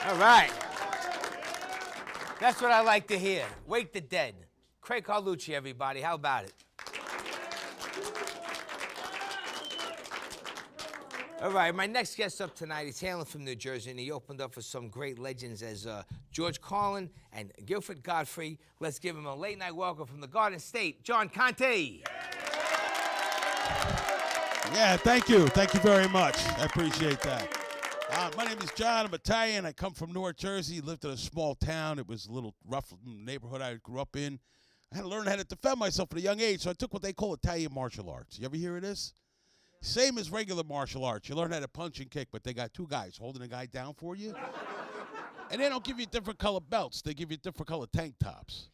All right. That's what I like to hear. Wake the dead. Craig Carlucci, everybody. How about it? All right, my next guest up tonight is hailing from New Jersey, and he opened up for some great legends as George Carlin and Guilford Godfrey. Let's give him a late-night welcome from the Garden State, John Conte. Yeah, thank you. Thank you very much. I appreciate that. My name is John. I'm Italian. I come from North Jersey, lived in a small town. It was a little rough neighborhood I grew up in. I had to learn how to defend myself at a young age, so I took what they call Italian martial arts. You ever hear of this? Same as regular martial arts. You learn how to punch and kick, but they got two guys holding a guy down for you. And they don't give you different color belts. They give you different color tank tops.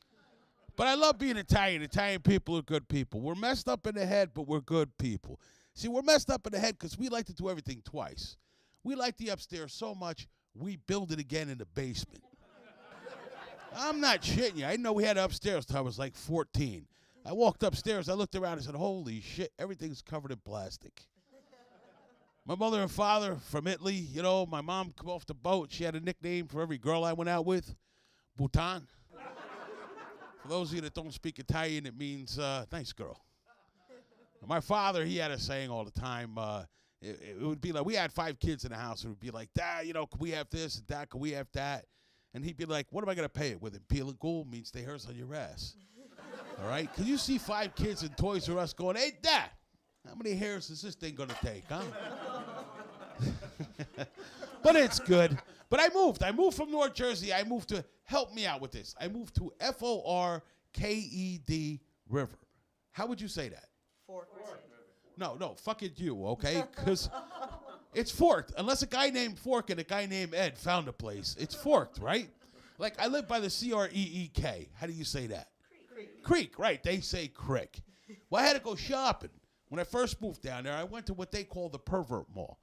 But I love being Italian. Italian people are good people. We're messed up in the head, but we're good people. See, we're messed up in the head because we like to do everything twice. We like the upstairs so much, we build it again in the basement. I'm not shitting you. I didn't know we had upstairs till I was like 14. I walked upstairs, I looked around and said, holy shit, everything's covered in plastic. My mother and father from Italy, you know, my mom come off the boat. She had a nickname for every girl I went out with, Bhutan. For those of you that don't speak Italian, it means, nice girl. My father, he had a saying all the time, it would be like, we had 5 kids in the house. It would be like, Dad, you know, can we have this and that? Can we have that? And he'd be like, what am I going to pay it with? And peel and ghoul means the hairs on your ass. All right? Because you see 5 kids in Toys R Us going, hey, Dad, how many hairs is this thing going to take, huh? But it's good. But I moved. I moved from North Jersey. I moved to, help me out with this. I moved to F-O-R-K-E-D River. How would you say that? Forked. No, fuck it you, okay? Because it's forked. Unless a guy named Fork and a guy named Ed found a place. It's forked, right? Like, I live by the C-R-E-E-K. How do you say that? Creek, right. They say crick. Well, I had to go shopping. When I first moved down there, I went to what they call the Pervert Mall.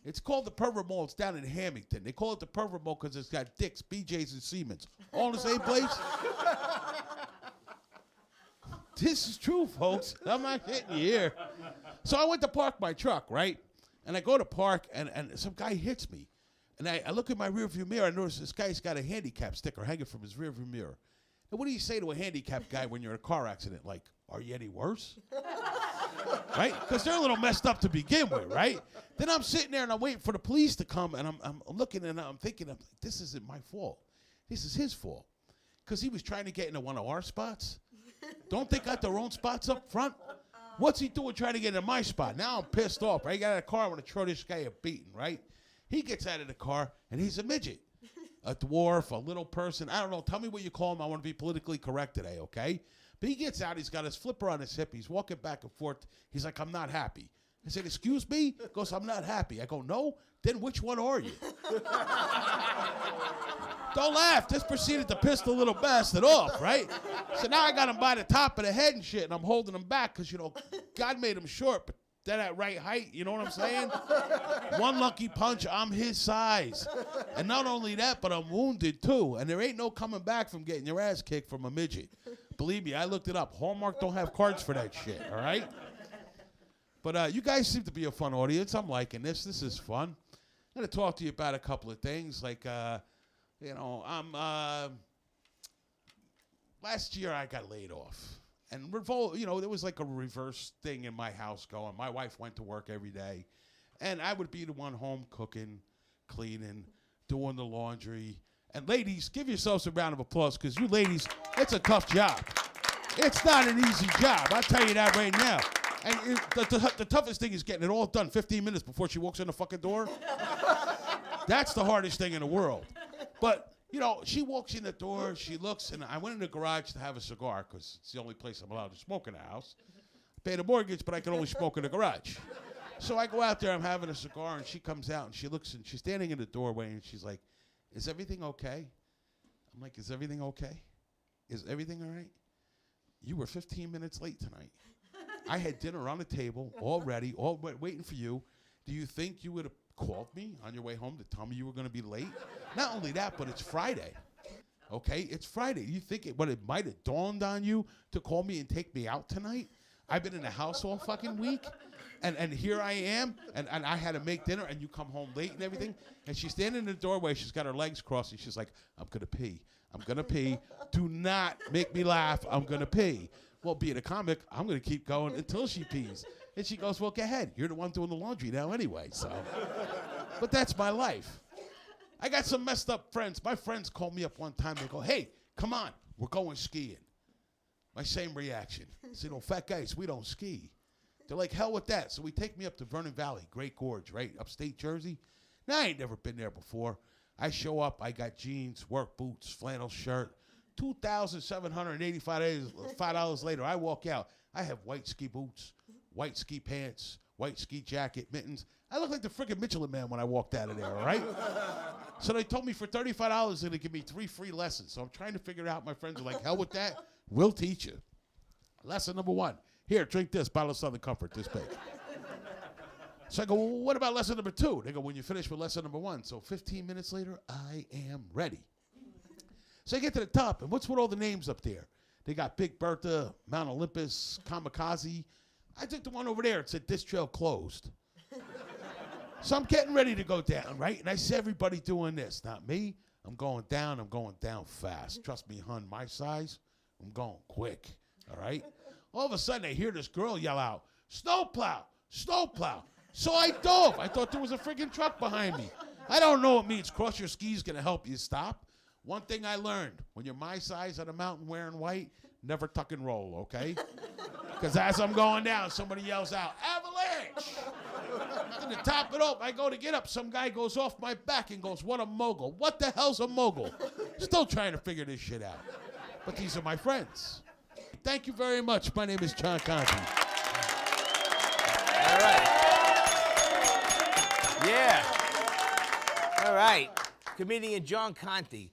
It's called the Pervert Mall. It's down in Hamilton. They call it the Pervert Mall because it's got Dick's, BJ's, and Siemens. All in the same place. This is true, folks. I'm not hitting you here. So I went to park my truck, right? And I go to park, and some guy hits me. And I look in my rearview mirror, I notice this guy's got a handicap sticker hanging from his rearview mirror. And what do you say to a handicapped guy when you're in a car accident? Like, are you any worse? Right? Because they're a little messed up to begin with, right? Then I'm sitting there, and I'm waiting for the police to come, and I'm looking, and I'm thinking, this isn't my fault. This is his fault. Because he was trying to get into one of our spots. Don't they got their own spots up front? What's he doing trying to get into my spot? Now I'm pissed off, right? I got out of the car, I want to throw this guy a beating, right? He gets out of the car, and he's a midget. A dwarf, a little person. I don't know. Tell me what you call him. I want to be politically correct today, okay? But he gets out. He's got his flipper on his hip. He's walking back and forth. He's like, I'm not happy. I said, excuse me? He goes, I'm not happy. I go, no? Then which one are you? Don't laugh. This proceeded to piss the little bastard off, right? So now I got him by the top of the head and shit, and I'm holding him back because, you know, God made him short, but they're at right height. You know what I'm saying? One lucky punch, I'm his size. And not only that, but I'm wounded, too. And there ain't no coming back from getting your ass kicked from a midget. Believe me, I looked it up. Hallmark don't have cards for that shit, all right? But you guys seem to be a fun audience. I'm liking this. This is fun. I'm going to talk to you about a couple of things. Like, you know, last year I got laid off. And, you know, there was like a reverse thing in my house going. My wife went to work every day. And I would be the one home cooking, cleaning, doing the laundry. And ladies, give yourselves a round of applause because you ladies, it's a tough job. It's not an easy job. I'll tell you that right now. And the toughest thing is getting it all done 15 minutes before she walks in the fucking door. That's the hardest thing in the world. But, you know, she walks in the door, she looks, and I went in the garage to have a cigar because it's the only place I'm allowed to smoke in the house. I pay the mortgage, but I can only smoke in the garage. So I go out there, I'm having a cigar, and she comes out, and she looks, and she's standing in the doorway, and she's like, is everything okay? I'm like, is everything okay? Is everything all right? You were 15 minutes late tonight. I had dinner on the table, all ready, all waiting for you. Do you think you would have called me on your way home to tell me you were going to be late? Not only that, but it's Friday. Okay, it's Friday. You think it might have dawned on you to call me and take me out tonight? I've been in the house all fucking week. And here I am, and I had to make dinner, and you come home late and everything. And she's standing in the doorway. She's got her legs crossed, and she's like, I'm going to pee. I'm going to pee. Do not make me laugh. I'm going to pee. Well, being a comic, I'm going to keep going until she pees. And she goes, well, go ahead. You're the one doing the laundry now anyway. So, but that's my life. I got some messed up friends. My friends called me up one time. They go, hey, come on. We're going skiing. My same reaction. I said, no, fat guys, we don't ski. They're like, hell with that. So we take me up to Vernon Valley, Great Gorge, right? Upstate Jersey. Now, I ain't never been there before. I show up. I got jeans, work boots, flannel shirt. $2,785 later, I walk out. I have white ski boots, white ski pants, white ski jacket, mittens. I look like the freaking Michelin Man when I walked out of there, all right? So they told me for $35 they're going to give me 3 free lessons. So I'm trying to figure it out. My friends are like, hell with that. We'll teach you. Lesson number 1. Here, drink this bottle of Southern Comfort, this big. So I go, well, what about lesson number 2? They go, when you finish with lesson number 1. So 15 minutes later, I am ready. So I get to the top, and what's with all the names up there? They got Big Bertha, Mount Olympus, Kamikaze. I took the one over there. It said, this trail closed. So I'm getting ready to go down, right? And I see everybody doing this. Not me. I'm going down fast. Trust me, hun, my size, I'm going quick, all right? All of a sudden, I hear this girl yell out, snowplow, snowplow. So I dove. I thought there was a friggin' truck behind me. I don't know what it means. Cross your skis gonna help you stop. One thing I learned, when you're my size on a mountain wearing white, never tuck and roll, okay? Because as I'm going down, somebody yells out, avalanche! And to top it up, I go to get up. Some guy goes off my back and goes, what a mogul. What the hell's a mogul? Still trying to figure this shit out. But these are my friends. Thank you very much. My name is John Conte. All right. Yeah. All right. Comedian John Conte.